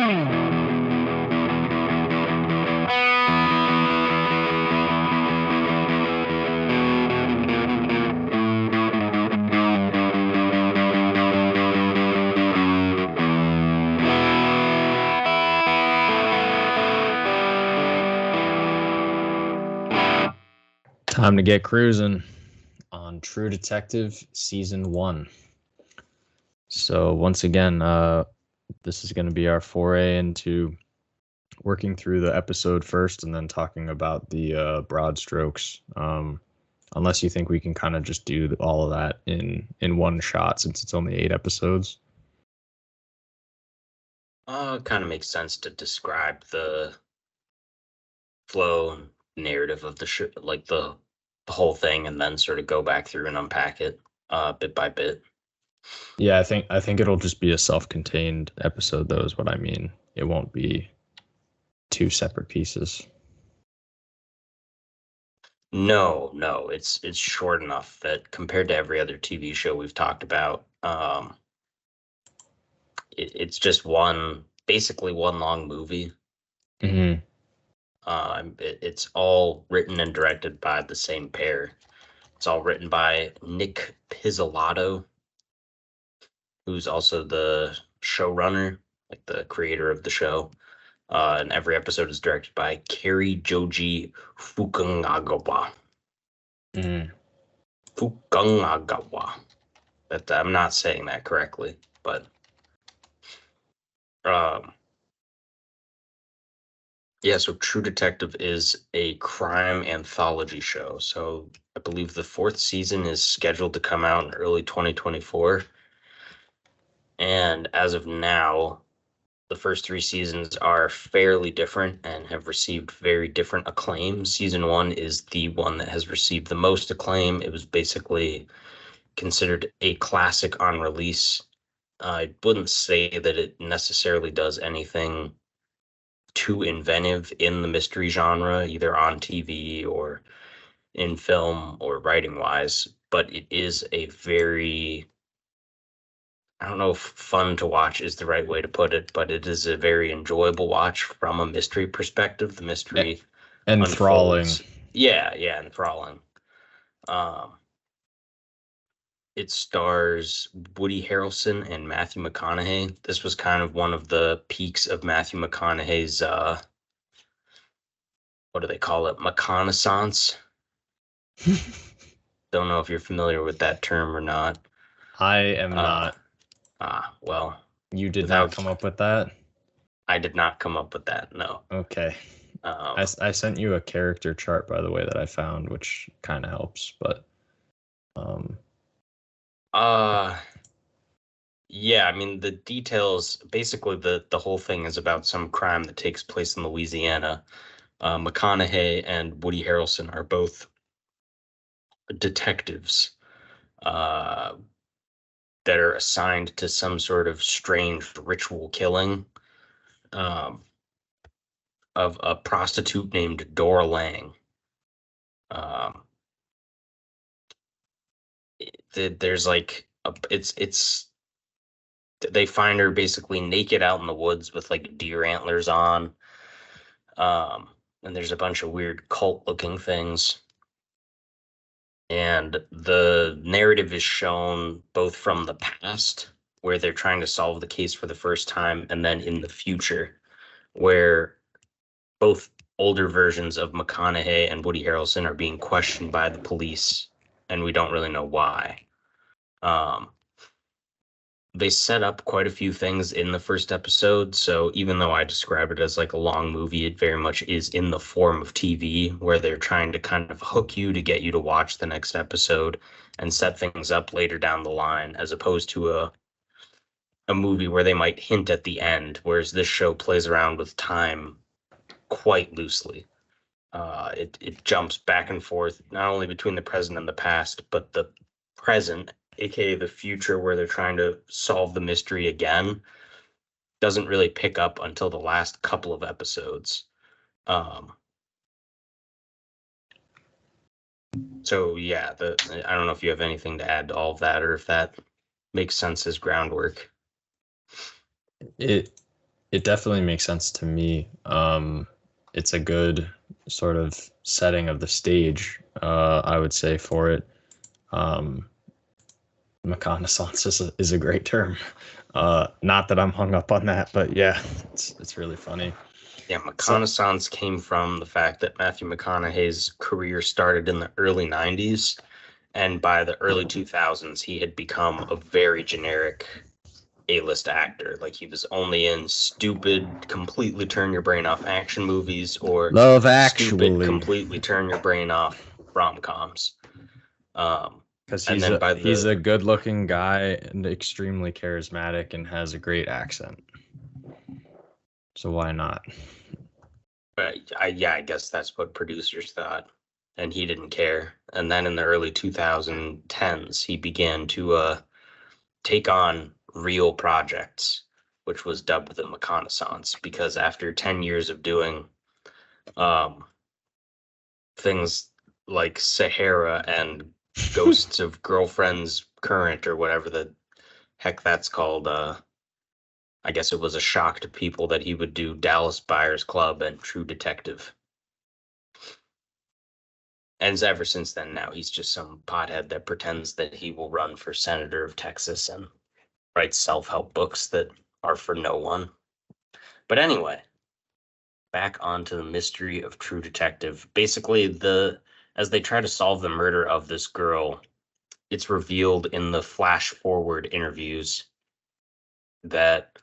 Time to get cruising on True Detective Season 1. So once again, this is going to be our foray into working through the episode first and then talking about the broad strokes. Unless you think we can kind of just do all of that in one shot since it's only 8 episodes. It kind of makes sense to describe the flow and narrative of the show, like the whole thing, and then sort of go back through and unpack it bit by bit. Yeah, I think it'll just be a self-contained episode, though, is what I mean. It won't be 2 separate pieces. No, it's short enough that compared to every other TV show we've talked about, it's just basically one long movie. Mm-hmm. It's all written and directed by the same pair. It's all written by Nick Pizzolatto, who's also the showrunner, like the creator of the show. And every episode is directed by Kari Joji Fukungagawa. Fukungagawa. But I'm not saying that correctly, but yeah, so True Detective is a crime anthology show. So I believe the 4th season is scheduled to come out in early 2024. And as of now, the first 3 seasons are fairly different and have received very different acclaim. Season 1 is the one that has received the most acclaim. It was basically considered a classic on release. I wouldn't say that it necessarily does anything too inventive in the mystery genre, either on TV or in film or writing wise, but it is a very, I don't know if fun to watch is the right way to put it, but it is a very enjoyable watch from a mystery perspective. The mystery enthralling. Yeah, enthralling. It stars Woody Harrelson and Matthew McConaughey. This was kind of one of the peaks of Matthew McConaughey's, what do they call it? McConaissance. Don't know if you're familiar with that term or not. I am not. Well. You did not come up with that? I did not come up with that, no. Okay. I sent you a character chart, by the way, that I found, which kind of helps, but... Yeah, I mean, the details, basically the whole thing is about some crime that takes place in Louisiana. McConaughey and Woody Harrelson are both detectives that are assigned to some sort of strange ritual killing of a prostitute named Dora Lang. There's like they find her basically naked out in the woods with like deer antlers on. And there's a bunch of weird cult looking things. And the narrative is shown both from the past, where they're trying to solve the case for the first time, and then in the future, where both older versions of McConaughey and Woody Harrelson are being questioned by the police, and we don't really know why. They set up quite a few things in the first episode, so even though I describe it as like a long movie, it very much is in the form of TV, where they're trying to kind of hook you to get you to watch the next episode and set things up later down the line, as opposed to a movie where they might hint at the end, whereas this show plays around with time quite loosely. It jumps back and forth, not only between the present and the past, but the present, aka the future, where they're trying to solve the mystery again, doesn't really pick up until the last couple of episodes. So yeah, I don't know if you have anything to add to all of that, or if that makes sense as groundwork. It It definitely makes sense to me. It's a good sort of setting of the stage, I would say, for it. Um, reconnaissance is a great term. Not that I'm hung up on that, but yeah, it's really funny. Yeah, So, reconnaissance came from the fact that Matthew McConaughey's career started in the early 90s, and by the early 2000s, he had become a very generic A-list actor. Like he was only in stupid, completely turn your brain off action movies or Love stupid, Actually, completely turn your brain off rom-coms. Um, because and he's then a by he's the a good-looking guy and extremely charismatic and has a great accent. So why not? I guess that's what producers thought, and he didn't care. And then in the early 2010s, he began to take on real projects, which was dubbed the reconnaissance, because after 10 years of doing um, things like Sahara and Ghosts of Girlfriends Current or whatever the heck that's called, I guess it was a shock to people that he would do Dallas Buyers Club and True Detective. And ever since then, now he's just some pothead that pretends that he will run for senator of Texas and write self-help books that are for no one. But anyway, back onto the mystery of True Detective. Basically, as they try to solve the murder of this girl, it's revealed in the flash forward interviews that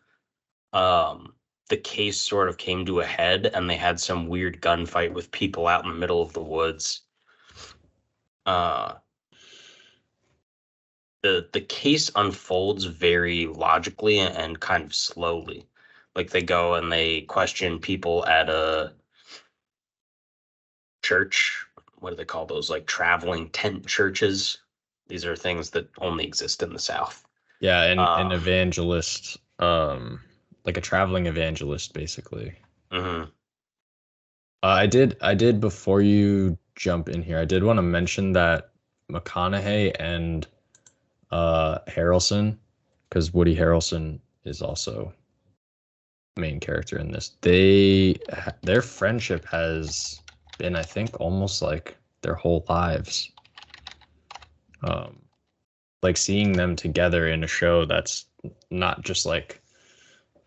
the case sort of came to a head and they had some weird gunfight with people out in the middle of the woods. Uh, the case unfolds very logically and kind of slowly. Like they go and they question people at a church. What do they call those? Like traveling tent churches. These are things that only exist in the South. Yeah, an Uh, evangelist, like a traveling evangelist, basically. mhm. I did before you jump in here. I did want to mention that McConaughey and Harrelson, because Woody Harrelson is also main character in this. Their friendship has been, I think, almost like their whole lives. Um, like seeing them together in a show that's not just like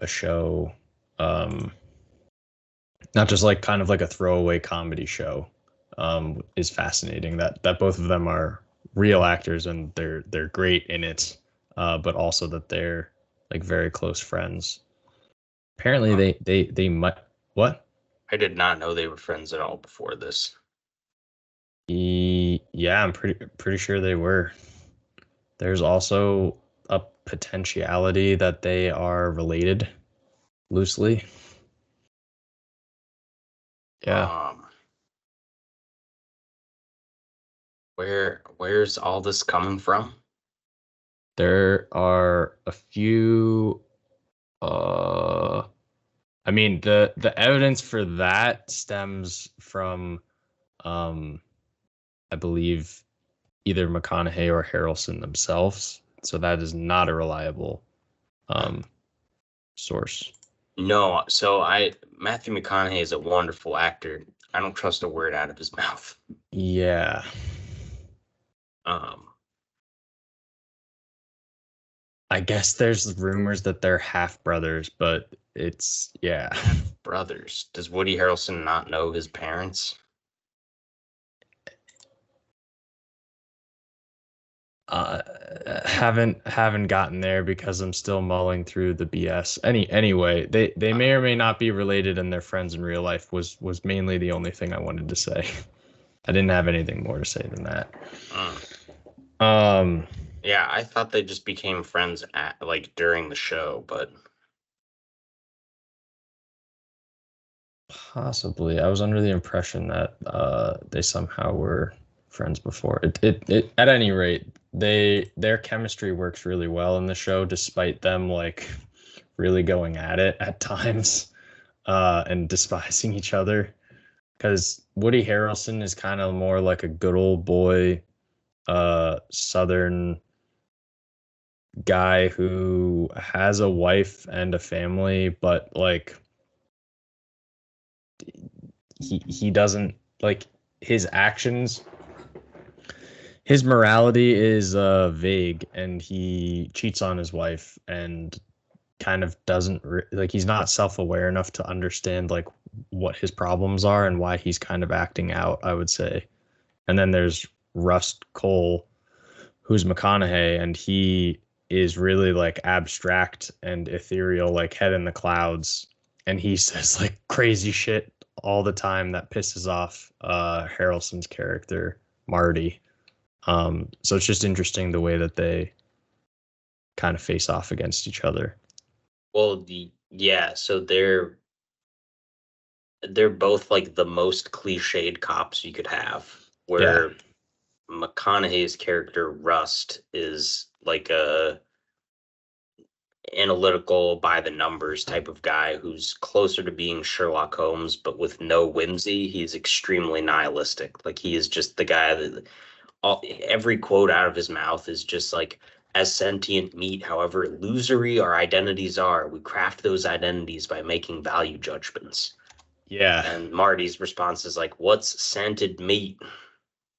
a show, um, not just like kind of like a throwaway comedy show, is fascinating. That both of them are real actors and they're great in it, but also that they're like very close friends. Apparently, they might what? I did not know they were friends at all before this. Yeah, I'm pretty sure they were. There's also a potentiality that they are related loosely. Yeah. Um, where's all this coming from? There are a few uh I mean the evidence for that stems from um I believe either McConaughey or Harrelson themselves. So that is not a reliable um source. No, so Matthew McConaughey is a wonderful actor. I don't trust a word out of his mouth. Yeah. Um, I guess there's rumors that they're half brothers, but it's yeah. brothers. Does Woody Harrelson not know his parents? Uh, haven't gotten there because I'm still mulling through the BS. Anyway, they may or may not be related and they're friends in real life was mainly the only thing I wanted to say. I didn't have anything more to say than that. Mm. Um, Yeah, I thought they just became friends at like during the show, but Possibly. I was under the impression that they somehow were friends before. It at any rate, their chemistry works really well in the show, despite them like really going at it at times, and despising each other. Because Woody Harrelson is kind of more like a good old boy, Southern guy who has a wife and a family, but like he doesn't like his actions. His morality is vague, and he cheats on his wife and kind of doesn't like he's not self-aware enough to understand like what his problems are and why he's kind of acting out, I would say. And then there's Rust Cole, who's McConaughey, and he is really like abstract and ethereal, like head in the clouds, and he says like crazy shit all the time that pisses off Harrelson's character Marty. So it's just interesting the way that they kind of face off against each other. Well, so they're both like the most cliched cops you could have, where McConaughey's character Rust is like a analytical by the numbers type of guy who's closer to being Sherlock Holmes, but with no whimsy. He's extremely nihilistic. Like he is just the guy that every quote out of his mouth is just like, as sentient meat, however illusory our identities are, we craft those identities by making value judgments. Yeah. And Marty's response is like, what's scented meat?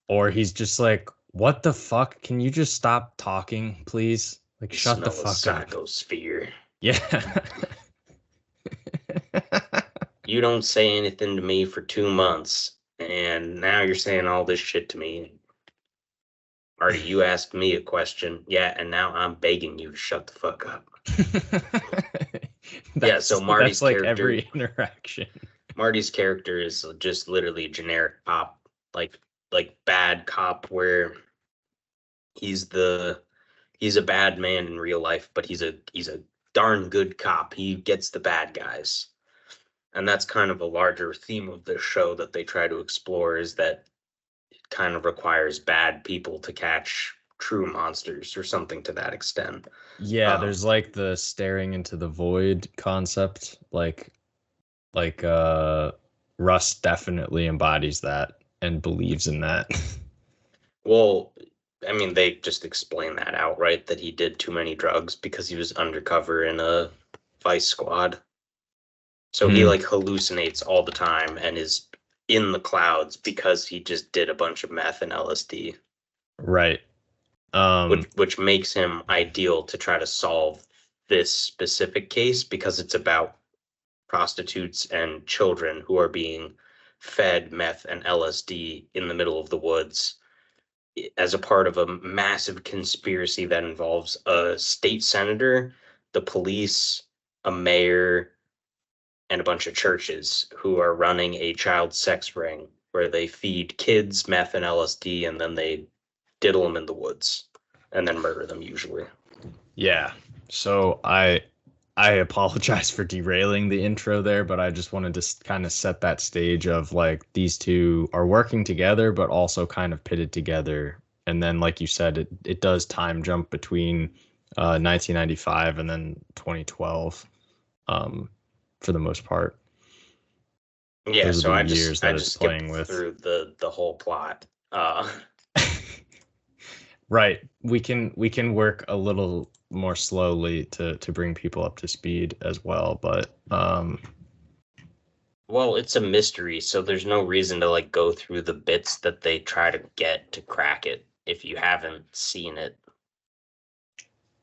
Or he's just like, what the fuck? Can you just stop talking, please? Like, shut the fuck up. Psychosphere. Yeah. You don't say anything to me for 2 months, and now you're saying all this shit to me. Marty, you asked me a question. Yeah, and now I'm begging you to shut the fuck up. Yeah, so Marty's like character, every interaction. Marty's character is just literally a generic cop, like bad cop, where he's a bad man in real life, but he's a darn good cop. He gets the bad guys. And that's kind of a larger theme of this show that they try to explore, is that it kind of requires bad people to catch true monsters or something to that extent. Yeah, there's like the staring into the void concept. Like Russ definitely embodies that and believes in that. Well, I mean, they just explain that outright, that he did too many drugs because he was undercover in a vice squad. So he like hallucinates all the time and is in the clouds because he just did a bunch of meth and LSD. Right. Which makes him ideal to try to solve this specific case, because it's about prostitutes and children who are being fed meth and LSD in the middle of the woods as a part of a massive conspiracy that involves a state senator, the police, a mayor, and a bunch of churches who are running a child sex ring where they feed kids meth and LSD and then they diddle them in the woods and then murder them usually. Yeah. So I apologize for derailing the intro there, but I just wanted to kind of set that stage of like these two are working together, but also kind of pitted together. And then, like you said, it does time jump between 1995 and then 2012 for the most part. Yeah, those so are I the just years that it's playing with through the whole plot. Right. We can work a little more slowly to bring people up to speed as well, but well, it's a mystery, so there's no reason to like go through the bits that they try to get to crack it if you haven't seen it.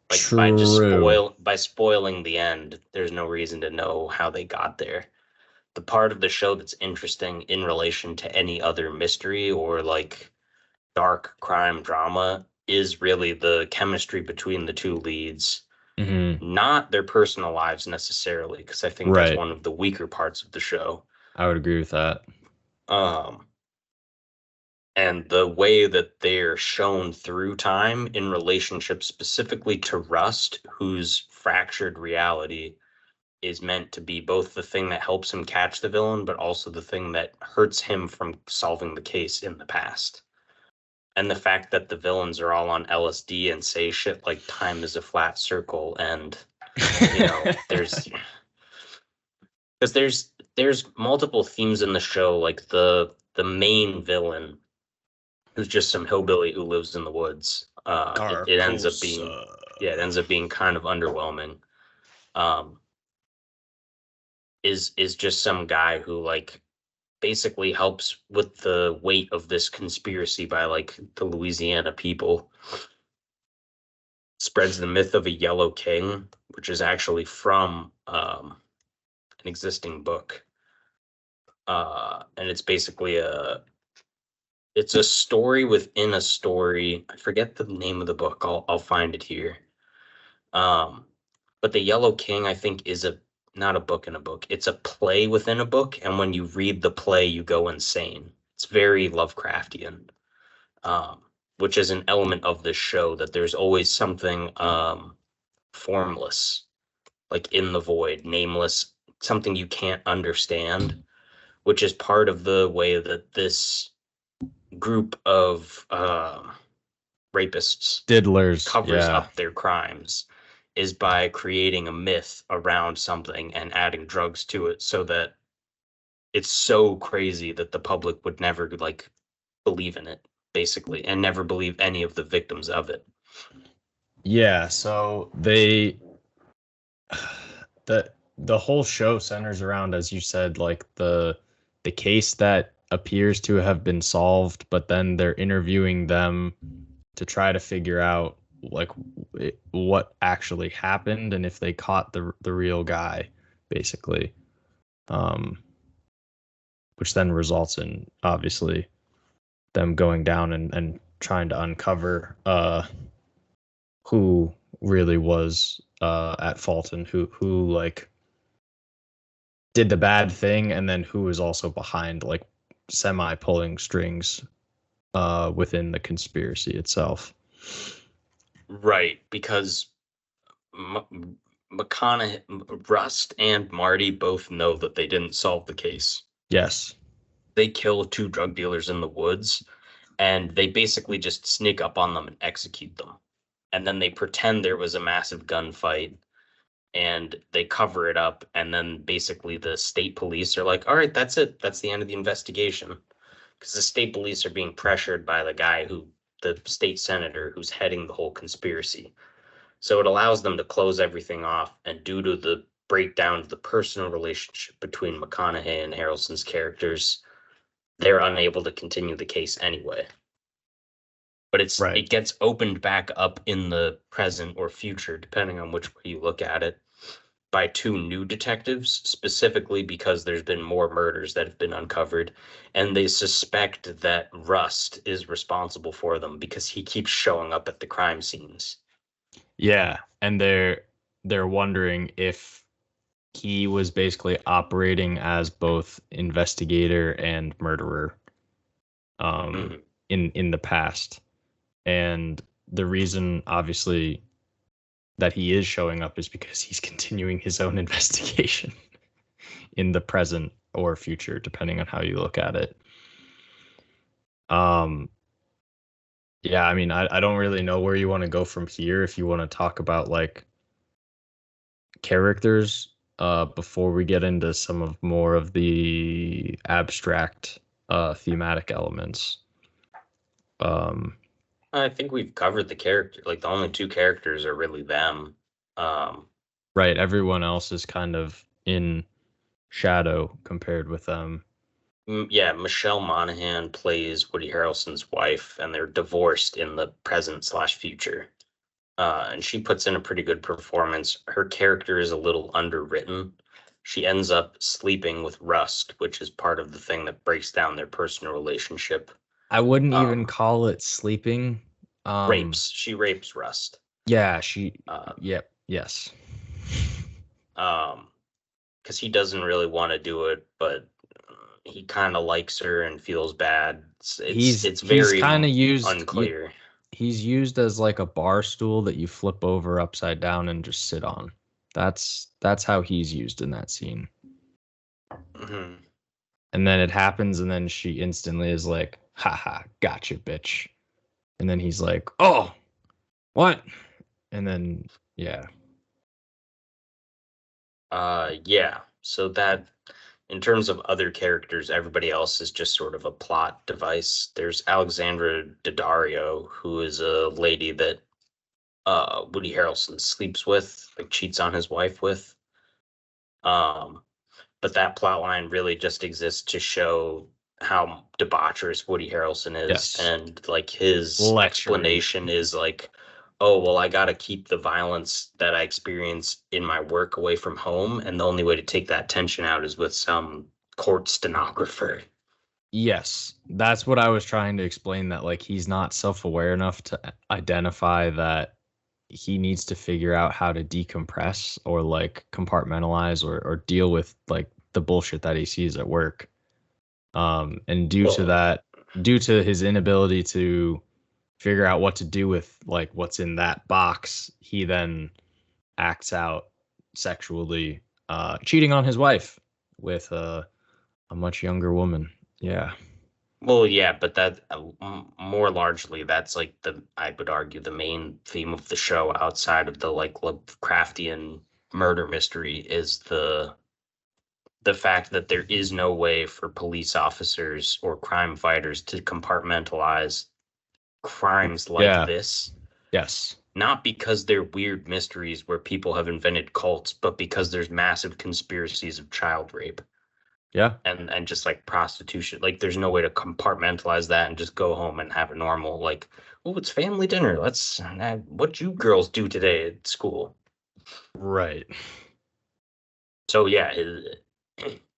Like true. by spoiling the end, there's no reason to know how they got there. The part of the show that's interesting in relation to any other mystery or like dark crime drama is really the chemistry between the two leads, not their personal lives necessarily, because I think that's one of the weaker parts of the show. I would agree with that. And the way that they're shown through time in relationship specifically to Rust, whose fractured reality is meant to be both the thing that helps him catch the villain, but also the thing that hurts him from solving the case in the past. And the fact that the villains are all on LSD and say shit like time is a flat circle, and there's because there's multiple themes in the show, like the main villain, who's just some hillbilly who lives in the woods. It ends up being it ends up being kind of underwhelming. Is just some guy who like basically helps with the weight of this conspiracy by like the Louisiana people. Spreads the myth of a yellow king, which is actually from an existing book. And it's basically it's a story within a story. I forget the name of the book. I'll find it here. But the Yellow King, I think, is not a book in a book. It's a play within a book, and when you read the play, you go insane. It's very Lovecraftian, which is an element of this show, that there's always something formless, like in the void, nameless, something you can't understand, which is part of the way that this group of rapists Diddlers covers up their crimes, is by creating a myth around something and adding drugs to it, so that it's so crazy that the public would never like believe in it, basically, and never believe any of the victims of it. Yeah, so the whole show centers around, as you said, like the case that appears to have been solved, but then they're interviewing them to try to figure out like what actually happened and if they caught the real guy, basically, which then results in obviously them going down and trying to uncover who really was at fault and who like did the bad thing, and then who was also behind, like, semi pulling strings within the conspiracy itself. Right, because McConaughey, Rust, and Marty both know that they didn't solve the case. Yes. They kill 2 drug dealers in the woods, and they basically just sneak up on them and execute them. And then they pretend there was a massive gunfight, and they cover it up, and then basically the state police are like, all right, that's it. That's the end of the investigation. Because the state police are being pressured by the state senator who's heading the whole conspiracy. So it allows them to close everything off, and due to the breakdown of the personal relationship between McConaughey and Harrelson's characters, they're unable to continue the case anyway. But it gets opened back up in the present or future, depending on which way you look at it, by 2 new detectives, specifically because there's been more murders that have been uncovered, and they suspect that Rust is responsible for them because he keeps showing up at the crime scenes. Yeah, and they're wondering if he was basically operating as both investigator and murderer in the past. And the reason, obviously, that he is showing up is because he's continuing his own investigation in the present or future, depending on how you look at it. Yeah, I mean, I don't really know where you want to go from here. If you want to talk about like characters, before we get into some of more of the abstract thematic elements. I think we've covered the character. Like, the only 2 characters are really them. Right. Everyone else is kind of in shadow compared with them. Yeah, Michelle Monaghan plays Woody Harrelson's wife, and they're divorced in the present/future. And she puts in a pretty good performance. Her character is a little underwritten. She ends up sleeping with Rust, which is part of the thing that breaks down their personal relationship. I wouldn't even call it sleeping. Rapes. She rapes Rust. Yeah, yep, yes. Because he doesn't really want to do it, but he kind of likes her and feels bad. It's very kind of used, unclear. He's used as like a bar stool that you flip over upside down and just sit on. That's how he's used in that scene. Mm-hmm. And then it happens, and then she instantly is like, haha, gotcha, bitch. And then he's like, oh, what? And then, yeah. Yeah. So that, in terms of other characters, everybody else is just sort of a plot device. There's Alexandra Daddario, who is a lady that Woody Harrelson sleeps with, like cheats on his wife with. Um, but that plot line really just exists to show how debaucherous Woody Harrelson is, Yes. and like his Lechery. explanation is like, oh well, I got to keep the violence that I experience in my work away from home, and the only way to take that tension out is with some court stenographer. Yes, that's what I was trying to explain, that like he's not self-aware enough to identify that he needs to figure out how to decompress or like compartmentalize or deal with like the bullshit that he sees at work. And due to Well, that, due to his inability to figure out what to do with like what's in that box, he then acts out sexually, cheating on his wife with a much younger woman. Yeah. well, yeah, but that more largely that's like the I would argue the main theme of the show outside of the like Lovecraftian murder mystery is the fact that there is no way for police officers or crime fighters to compartmentalize crimes like Yeah. this, Yes. not because they're weird mysteries where people have invented cults, but because there's massive conspiracies of child rape Yeah. and just like prostitution. Like there's no way to compartmentalize that and just go home and have a normal like, oh, it's family dinner. Let's what you girls do today at school. Right. So yeah,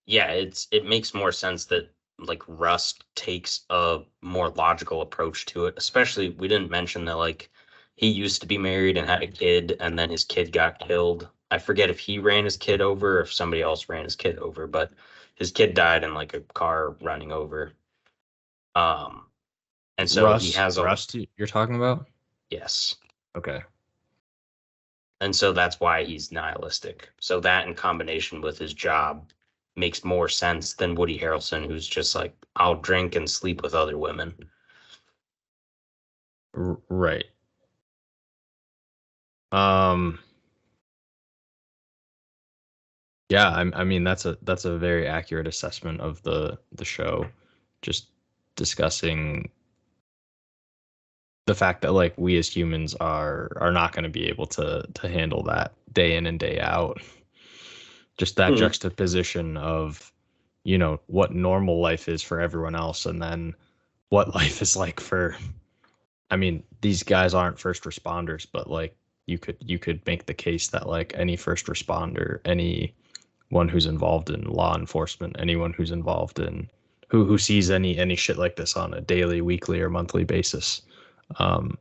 yeah, it makes more sense that like Rust takes a more logical approach to it. Especially we didn't mention that like he used to be married and had a kid, and then his kid got killed. I forget if he ran his kid over or if somebody else ran his kid over, but his kid died in like a car running over. Um, and so he has a Rust you're talking about? yes. Okay. And so that's why he's nihilistic. So that in combination with his job makes more sense than Woody Harrelson, who's just like, I'll drink and sleep with other women. Right. Um yeah, I mean that's a very accurate assessment of the show. Just discussing the fact that like we as humans are not going to be able to handle that day in and day out. Just that Hmm. juxtaposition of, you know, what normal life is for everyone else and then what life is like for, I mean, these guys aren't first responders, but like you could make the case that like any first responder, anyone who's involved in law enforcement, anyone who's involved in who sees any shit like this on a daily, weekly, or monthly basis, um,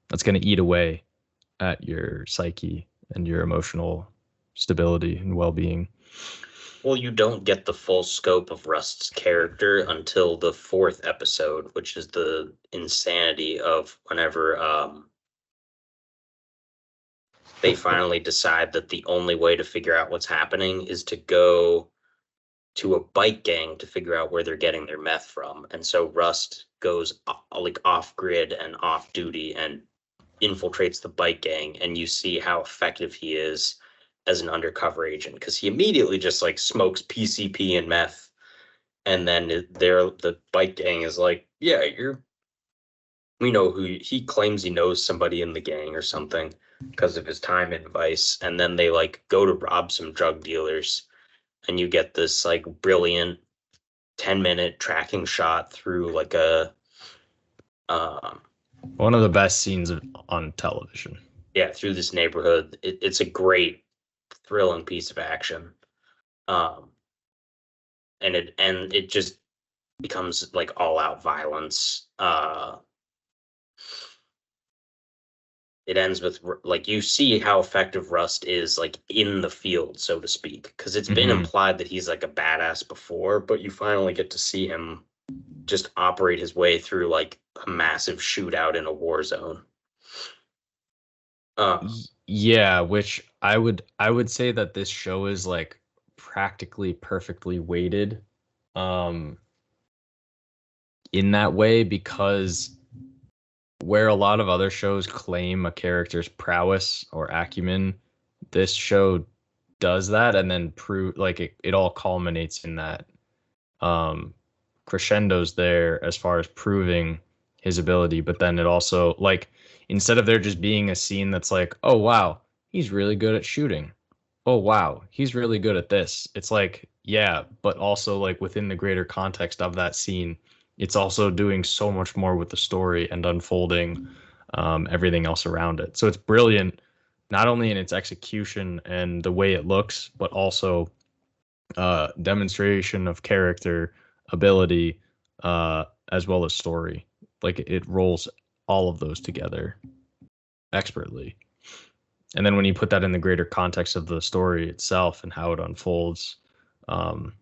that's going to eat away at your psyche and your emotional stability and well-being. Well, you don't get the full scope of Rust's character until the fourth episode, which is the insanity of whenever they finally decide that the only way to figure out what's happening is to go to a bike gang to figure out where they're getting their meth from. And so Rust goes like off grid and off duty and infiltrates the bike gang, and you see how effective he is as an undercover agent because he immediately just like smokes PCP and meth, and then the bike gang is like, yeah, we know who he claims he knows somebody in the gang or something because of his time in Vice, and then they like go to rob some drug dealers, and you get this like brilliant 10-minute tracking shot through like a um One of the best scenes on television. yeah, through this neighborhood. It's a great thrilling piece of action. Um and it just becomes like all out violence. It ends with like you see how effective Rust is like in the field, so to speak, because it's been Mm-hmm. implied that he's like a badass before, but you finally get to see him just operate his way through like a massive shootout in a war zone. Uh, Yeah, which I would say that this show is like practically perfectly weighted, um, in that way, because where a lot of other shows claim a character's prowess or acumen, this show does that and then prove like it all culminates in that, um crescendos there as far as proving his ability, but then it also like instead of there just being a scene that's like, oh wow, he's really good at shooting. Oh wow, he's really good at this. It's like, yeah, but also like within the greater context of that scene, it's also doing so much more with the story and unfolding everything else around it. So it's brilliant, not only in its execution and the way it looks, but also demonstration of character, ability, as well as story. Like it rolls all of those together expertly. And then when you put that in the greater context of the story itself and how it unfolds, um,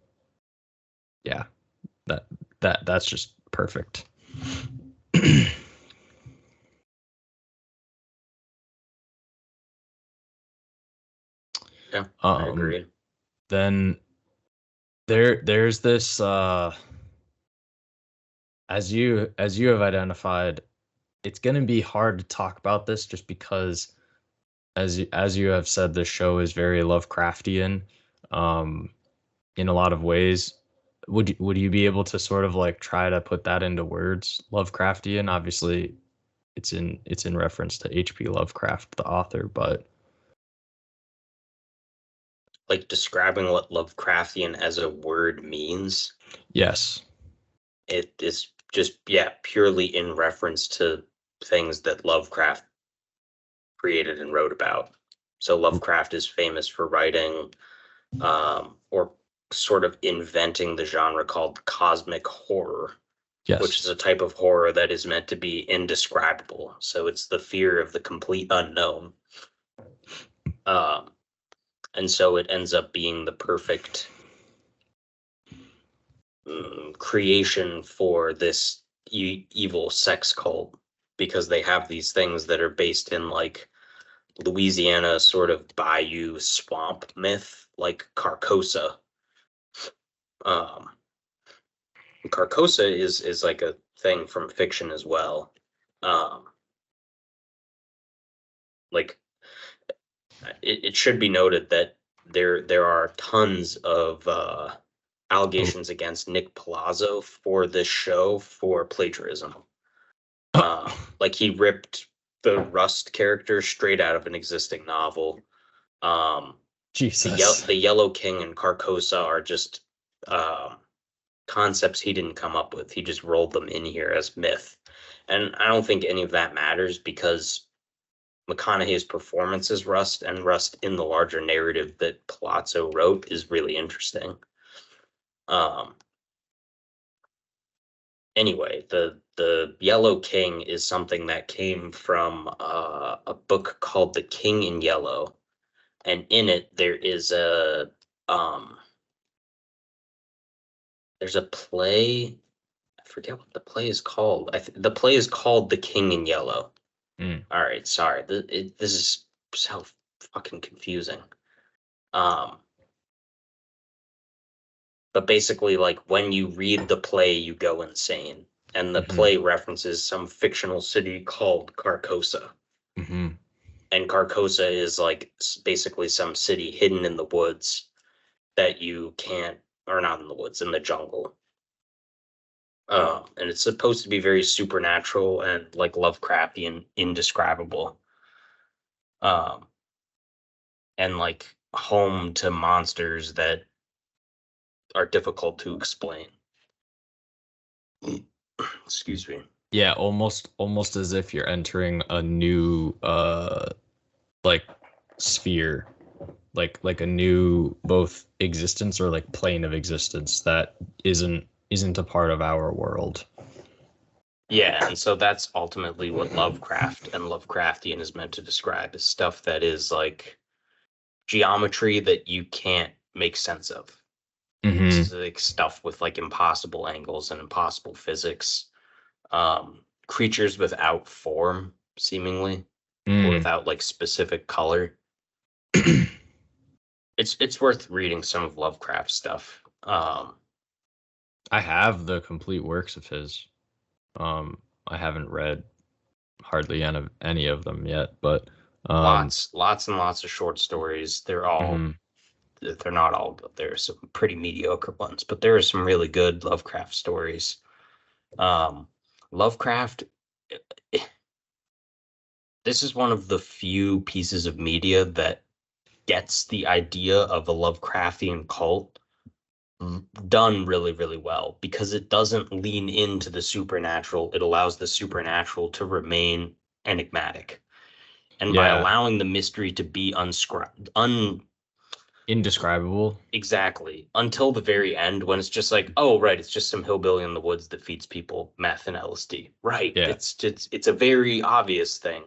yeah, that's just perfect. Yeah, I agree. Then there's this as you have identified, it's going to be hard to talk about this just because as you have said, the show is very Lovecraftian um in a lot of ways. Would you be able to sort of like try to put that into words? Lovecraftian, obviously it's in reference to H.P. Lovecraft, the author, but Like describing what Lovecraftian as a word means. yes. It is just, yeah, purely in reference to things that Lovecraft created and wrote about. So Lovecraft is famous for writing or sort of inventing the genre called cosmic horror, which is Yes. a type of horror that is meant to be indescribable. So it's the fear of the complete unknown. And so it ends up being the perfect creation for this evil sex cult, because they have these things that are based in like Louisiana sort of bayou swamp myth, like Carcosa. Um, Carcosa is like a thing from fiction as well. Um, like it should be noted that there are tons of Oh. allegations against Nick Palazzo for this show for plagiarism. Like he ripped the Rust character straight out of an existing novel. Jesus. The Yellow King and Carcosa are just concepts he didn't come up with. He just rolled them in here as myth. And I don't think any of that matters because McConaughey's performance as Rust and Rust in the larger narrative that Palazzo wrote is really interesting. Um, anyway, the Yellow King is something that came from a book called The King in Yellow, and in it there's a play. I forget what the play is called. The play is called The King in Yellow. Mm. All right, sorry. This is so fucking confusing. Um, but basically, like when you read the play, you go insane, and the Mm-hmm. play references some fictional city called Carcosa, Mm-hmm. and Carcosa is like basically some city hidden in the woods that you can't, or not in the woods, in the jungle. And it's supposed to be very supernatural and like Lovecraftian, indescribable. Um, and like home to monsters that are difficult to explain. Excuse me. Yeah, almost as if you're entering a new like sphere, like a new both existence or like plane of existence that isn't a part of our world. Yeah, and so that's ultimately what Lovecraft and Lovecraftian is meant to describe, is stuff that is like geometry that you can't make sense of. This Mm-hmm. is like stuff with like impossible angles and impossible physics. Creatures without form, seemingly, or Mm. without like specific color. It's worth reading some of Lovecraft's stuff. I have the complete works of his. I haven't read hardly any of them yet, but Lots and lots of short stories. mhm. They're not all, but there are some pretty mediocre ones, but there are some really good Lovecraft stories. Um, Lovecraft, this is one of the few pieces of media that gets the idea of a Lovecraftian cult done really, really well because it doesn't lean into the supernatural. It allows the supernatural to remain enigmatic. And by Yeah, allowing the mystery to be indescribable. exactly until the very end when it's just like, oh, right, it's just some hillbilly in the woods that feeds people meth and LSD. Right. Yeah, It's a very obvious thing.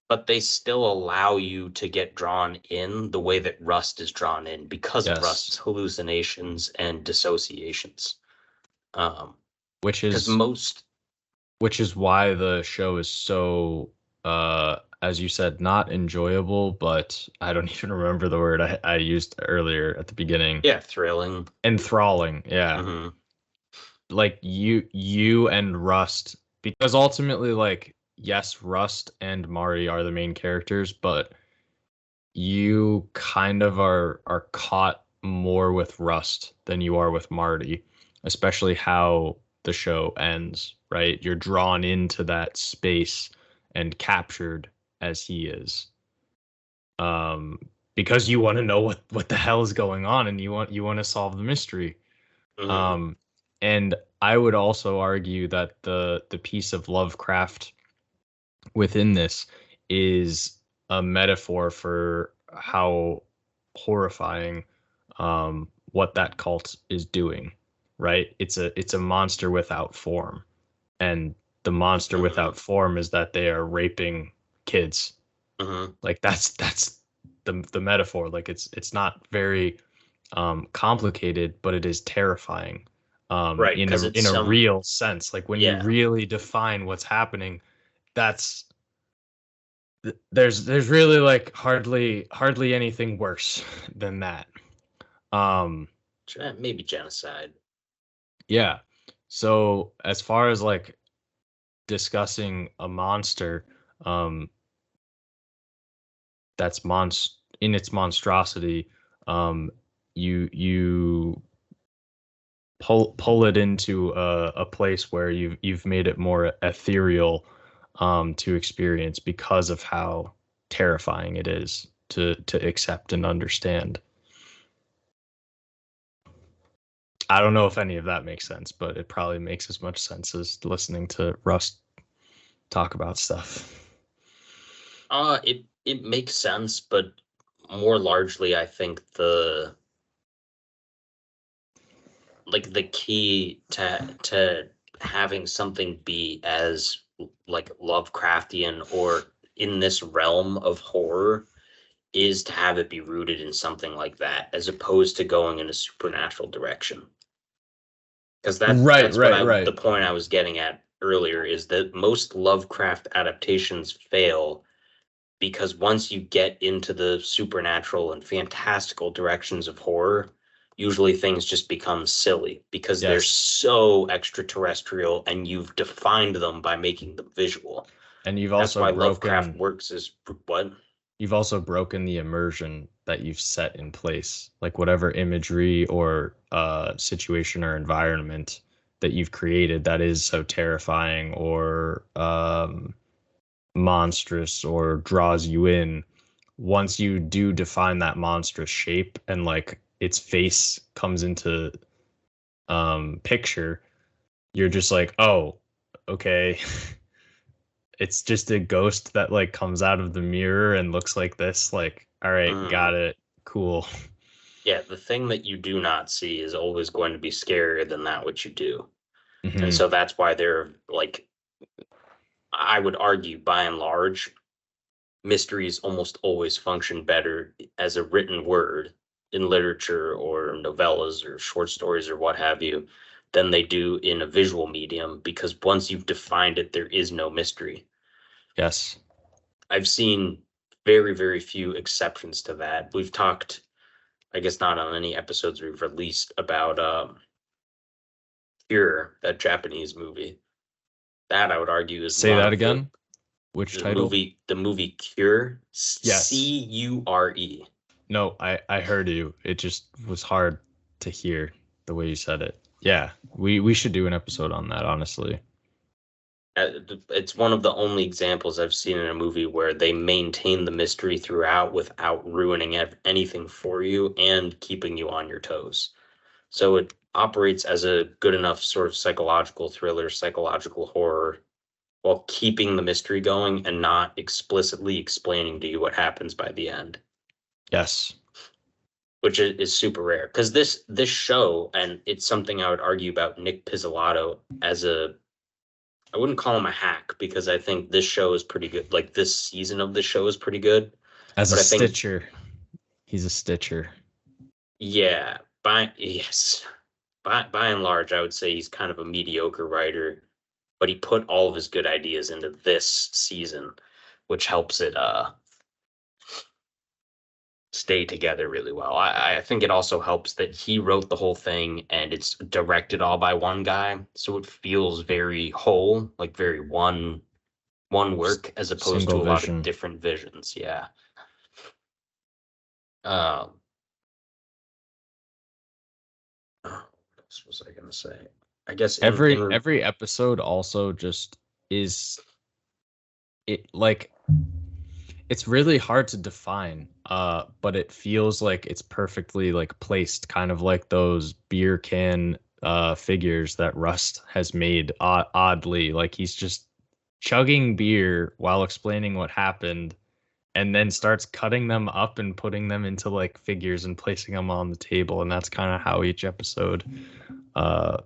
But they still allow you to get drawn in the way that Rust is drawn in because of yes. Rust's hallucinations and dissociations. Which Because is most, which is why the show is so as you said, not enjoyable, but I don't even remember the word I used earlier at the beginning. yeah, thrilling. Enthralling, yeah. Hmm. Like you and Rust, because ultimately, like, yes, Rust and Marty are the main characters, but you kind of are caught more with Rust than you are with Marty, especially how the show ends, right? You're drawn into that space and captured as he is. Um, because you want to know what the hell is going on and you want to solve the mystery. Hmm. Um, and I would also argue that the piece of Lovecraft within this is a metaphor for how horrifying what that cult is doing, right? It's a monster without form, and the monster Hmm. without form is that they are raping kids. Hmm. Like that's the metaphor. Like it's not very complicated, but it is terrifying Right, in because a it's real sense. Like when you yeah, really define what's happening, that's there's really like hardly anything worse than that. Um, maybe genocide. yeah. So as far as like discussing a monster, um, that's in its monstrosity, um, you pull it into a place where you've made it more ethereal to experience because of how terrifying it is to accept and understand. I don't know if any of that makes sense, but it probably makes as much sense as listening to Russ talk about stuff. It makes sense, but more largely, I think the key to having something be as like Lovecraftian or in this realm of horror is to have it be rooted in something like that, as opposed to going in a supernatural direction. Because Right, that's what right, the right. point I was getting at earlier is that most Lovecraft adaptations fail because once you get into the supernatural and fantastical directions of horror, usually things just become silly because they're Yes. so extraterrestrial and you've defined them by making them visual. And That's why Lovecraft works as what? you've also broken the immersion that you've set in place. Like whatever imagery or situation or environment that you've created that is so terrifying or monstrous or draws you in, once you do define that monstrous shape and like its face comes into picture, you're just like, oh, okay. It's just a ghost that like comes out of the mirror and looks like this. Like, all right, Mm, got it. Cool. yeah, the thing that you do not see is always going to be scarier than that which you do. And Hmm. so that's why they're like, I would argue by and large, mysteries almost always function better as a written word in literature or novellas or short stories or what have you than they do in a visual medium because once you've defined it, there is no mystery. Yes. I've seen very, very few exceptions to that. We've talked, I guess not on any episodes we've released about Cure, that Japanese movie. That I would argue is Say one that of the again. Which the title? movie the movie Cure, Yes. Cure. No, I heard you. It just was hard to hear the way you said it. Yeah. We should do an episode on that, honestly. It's one of the only examples I've seen in a movie where they maintain the mystery throughout without ruining anything for you and keeping you on your toes. So it operates as a good enough sort of psychological thriller, psychological horror, while keeping the mystery going and not explicitly explaining to you what happens by the end, Yes. which is super rare. Because this show, and it's something I would argue about Nick Pizzolatto as a, I wouldn't call him a hack because I think this show is pretty good. Like this season of the show is pretty good, As a but I think stitcher, he's a stitcher. yeah, by and large, I would say he's kind of a mediocre writer, but he put all of his good ideas into this season, which helps it stay together really well. I think it also helps that he wrote the whole thing and it's directed all by one guy, so it feels very whole, like very one work as opposed Single to a lot of vision. different visions. Yeah. Um, what else was I gonna say? I guess Every episode also just is it like it's really hard to define, but it feels like it's perfectly like placed, kind of like those beer can figures that Rust has made oddly. Like he's just chugging beer while explaining what happened, and then starts cutting them up and putting them into like figures and placing them on the table. And that's kind of how each episode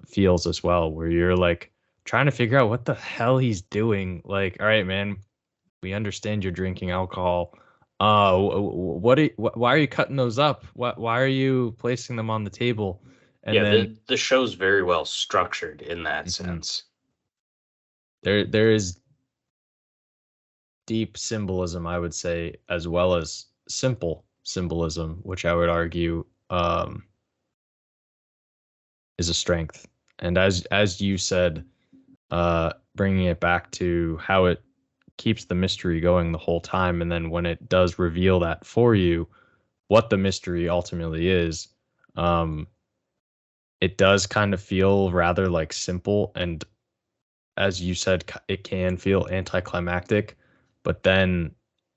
feels as well, where you're like trying to figure out what the hell he's doing. Like, all right, man, we understand you're drinking alcohol. Why are you cutting those up? Why are you placing them on the table? And yeah, then the show's very well structured in that mhm, sense. there is deep symbolism, I would say, as well as simple symbolism, which I would argue is a strength. And as you said, bringing it back to how it keeps the mystery going the whole time, and then when it does reveal that for you, what the mystery ultimately is, um, it does kind of feel rather like simple, and as you said, it can feel anticlimactic. But then,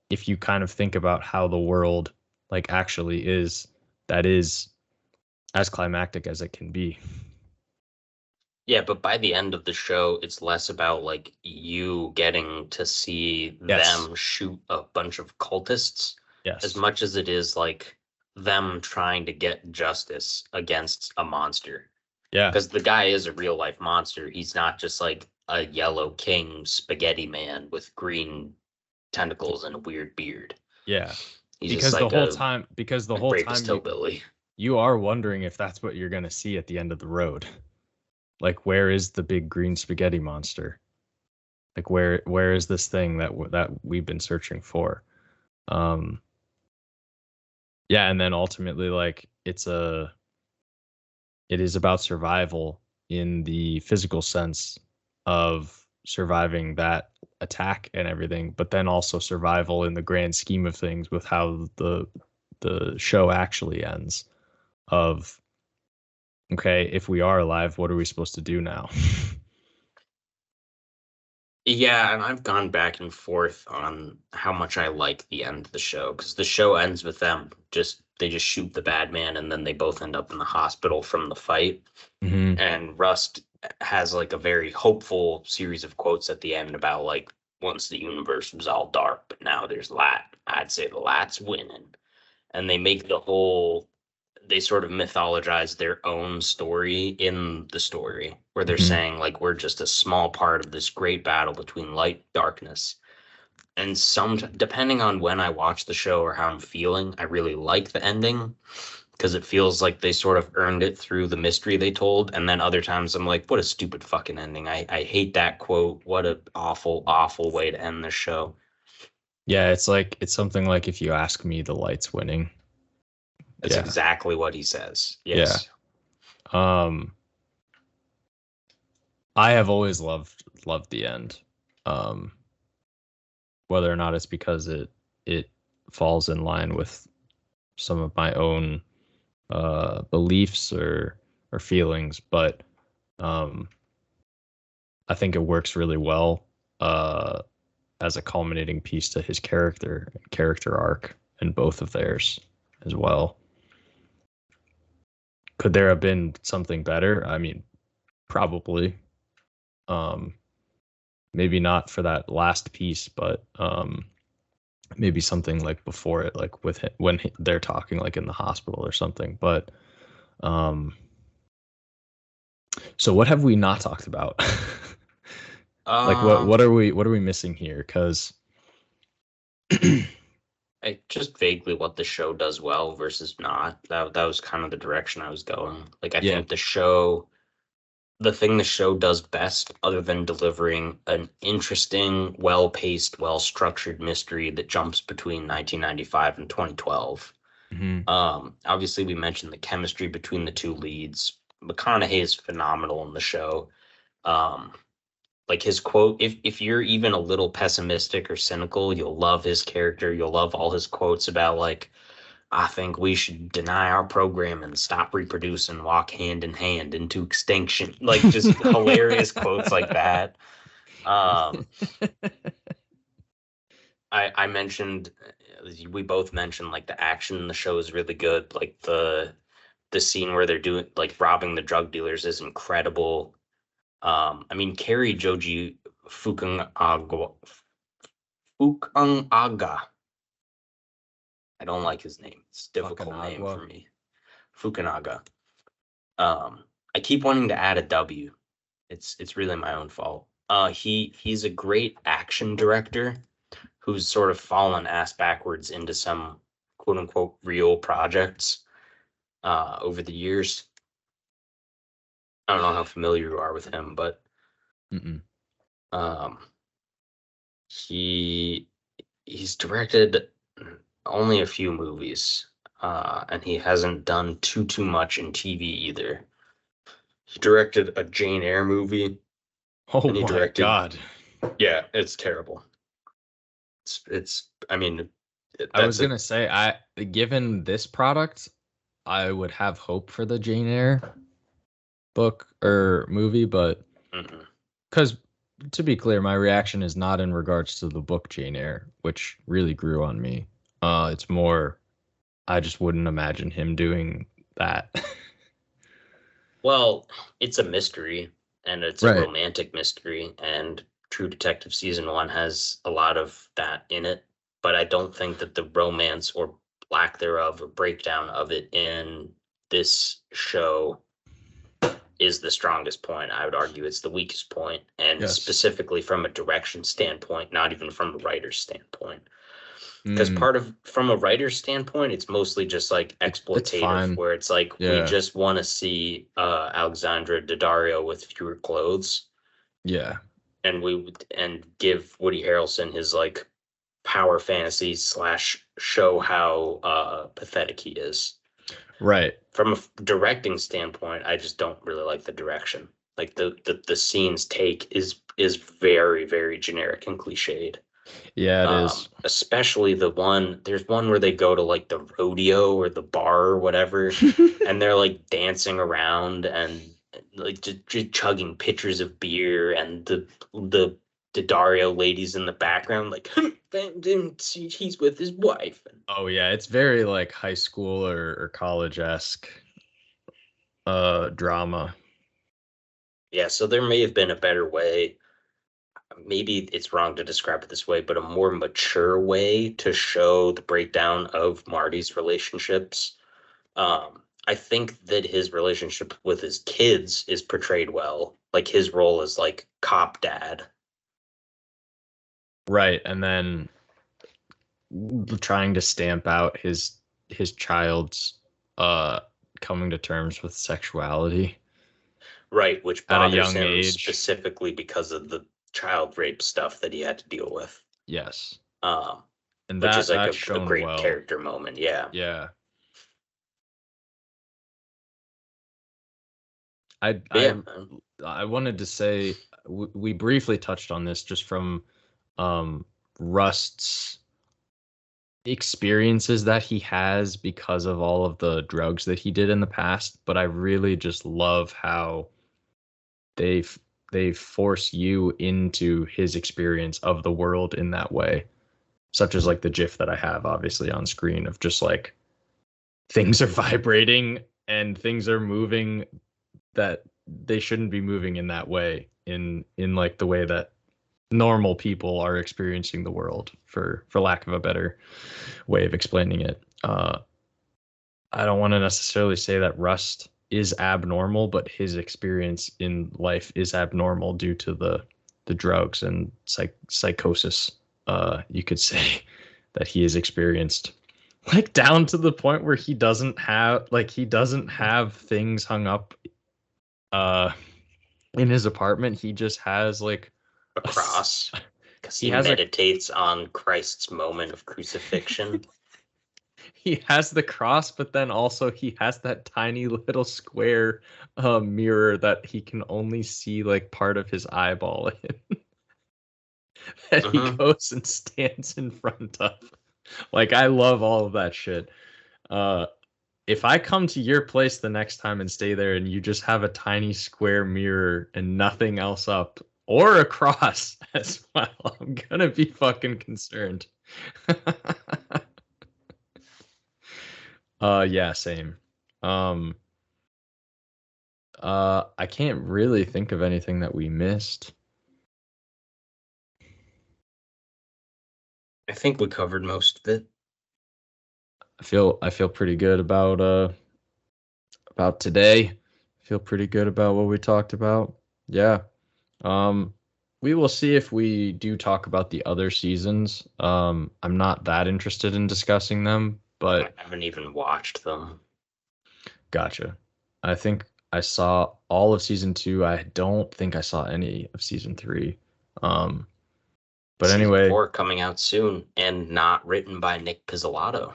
if you kind of think about how the world like actually is, that is as climactic as it can be. Yeah, but by the end of the show, it's less about like you getting to see Yes. them shoot a bunch of cultists as Yes. much as it is like them trying to get justice against a monster. Yeah. Because the guy is a real life monster. He's not just like a yellow king spaghetti man with green tentacles and a weird beard. Yeah. He's just like Because the a whole time rapist hillbilly. you are wondering if that's what you're going to see at the end of the road. Like, where is the big green spaghetti monster? Like, where is this thing that we've been searching for? Um, yeah, and then ultimately, like, it is about survival in the physical sense of surviving that attack and everything, but then also survival in the grand scheme of things with how the show actually ends. Of okay, if we are alive, what are we supposed to do now? Yeah, and I've gone back and forth on how much I like the end of the show because the show ends with them just they just shoot the bad man and then they both end up in the hospital from the fight. Hmm. And Rust has like a very hopeful series of quotes at the end about like once the universe was all dark, but now there's light. I'd say the light's winning. And they make the whole they sort of mythologize their own story in the story where they're Hmm. saying like we're just a small part of this great battle between light and darkness. And some depending on when I watch the show or how I'm feeling, I really like the ending because it feels like they sort of earned it through the mystery they told. And then other times I'm like, what a stupid fucking ending. I hate that quote. What a awful, awful way to end the show. Yeah, it's something like if you ask me, the light's winning. That's Yeah, exactly what he says. yeah. Yes. Um, I have always loved the end. Um, whether or not it's because it falls in line with some of my own beliefs or feelings, but um, I think it works really well as a culminating piece to his character arc, and both of theirs as well. Could there have been something better? I mean, probably. Maybe not for that last piece, but maybe something like before it, like with him, when they're talking like in the hospital or something. But so what have we not talked about? Like what are we missing here? Because just vaguely what the show does well versus not. That was kind of the direction I was going. Like I think the thing the show does best, other than delivering an interesting, well-paced, well-structured mystery that jumps between 1995 and 2012. Obviously, we mentioned the chemistry between the two leads. McConaughey is phenomenal in the show. Like his quote, if you're even a little pessimistic or cynical, you'll love his character. You'll love all his quotes about like, I think we should deny our program and stop reproducing, walk hand in hand into extinction. Like just hilarious quotes like that. I mentioned, we both mentioned like the action in the show is really good. Like the scene where they're doing like robbing the drug dealers is incredible. I mean, Kerry Joji Fukunaga. I don't like his name. It's a difficult name for me. Fukunaga. I keep wanting to add a W. It's really my own fault. He's a great action director who's sort of fallen ass backwards into some quote unquote real projects over the years. I don't know how familiar you are with him, but he's directed only a few movies, and he hasn't done too much in TV either. He directed a Jane Eyre movie. Oh my God! Yeah, it's terrible. I mean, I was gonna say, given this product, I would have hope for the Jane Eyre book or movie, but because to be clear, my reaction is not in regards to the book Jane Eyre, which really grew on me. It's more, I just wouldn't imagine him doing that. Well, it's a mystery, and it's a romantic mystery, and True Detective Season 1 has a lot of that in it, but I don't think that the romance or lack thereof or breakdown of it in this show is the strongest point. I would argue it's the weakest point, and specifically from a direction standpoint, not even from a writer's standpoint. Because from a writer's standpoint, it's mostly just like exploitative, where it's like we just want to see Alexandra Daddario with fewer clothes. Yeah. And give Woody Harrelson his like power fantasy / show how pathetic he is. Right. From a directing standpoint, I just don't really like the direction. Like the scenes take is very, very generic and cliched. Yeah, it is. Especially there's one where they go to like the rodeo or the bar or whatever, and they're like dancing around and like just chugging pitchers of beer, and the Dario ladies in the background like he's with his wife. Oh yeah, it's very like high school or college-esque drama. Yeah, so there may have been a better way. Maybe it's wrong to describe it this way, but a more mature way to show the breakdown of Marty's relationships. I think that his relationship with his kids is portrayed well. Like his role as like cop dad. Right, and then trying to stamp out his child's coming to terms with sexuality. Right, which bothers him age. Specifically because of the child rape stuff that he had to deal with. Yes. And which is like a great character moment. Yeah. Yeah. I wanted to say we briefly touched on this just from Rust's experiences that he has because of all of the drugs that he did in the past, but I really just love how they've they force you into his experience of the world in that way, such as like the GIF that I have obviously on screen of just like things are vibrating and things are moving that they shouldn't be moving in that way, in like the way that normal people are experiencing the world, for lack of a better way of explaining it. I don't want to necessarily say that Rust is abnormal, but his experience in life is abnormal due to the drugs and psychosis, you could say, that he has experienced. Like down to the point where he doesn't have things hung up in his apartment. He just has like a cross, because he meditates on Christ's moment of crucifixion. He has the cross, but then also he has that tiny little square mirror that he can only see like part of his eyeball in. That he goes and stands in front of. Like, I love all of that shit. If I come to your place the next time and stay there and you just have a tiny square mirror and nothing else up, or a cross as well, I'm gonna be fucking concerned. Yeah, same. I can't really think of anything that we missed. I think we covered most of it. I feel pretty good about today. I feel pretty good about what we talked about. Yeah. We will see if we do talk about the other seasons. I'm not that interested in discussing them, but I haven't even watched them. Gotcha. I think I saw all of season 2. I don't think I saw any of season 3. But season anyway, 4 coming out soon, and not written by Nick Pizzolatto.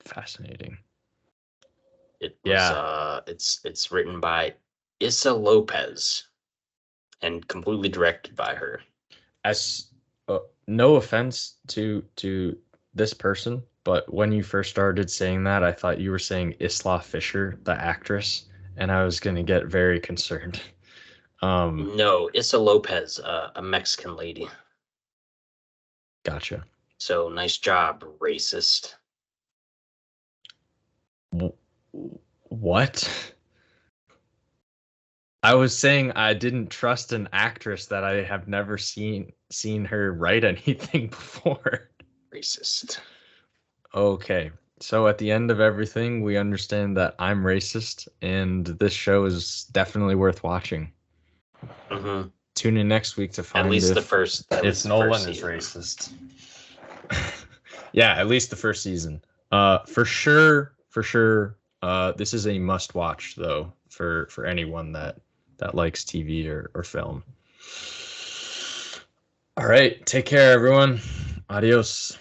Fascinating. It was, it's written by Issa Lopez and completely directed by her. As no offense to this person, but when you first started saying that, I thought you were saying Isla Fisher, the actress, and I was going to get very concerned. No, Issa Lopez, a Mexican lady. Gotcha. So nice job, racist. What? I was saying I didn't trust an actress that I have never seen her write anything before. Racist. Okay. So at the end of everything, we understand that I'm racist, and this show is definitely worth watching. Mm-hmm. Tune in next week to find at least if, the first. If Nolan is racist. Yeah, at least the first season. For sure. This is a must-watch though for anyone that likes TV or film. All right, take care, everyone. Adios.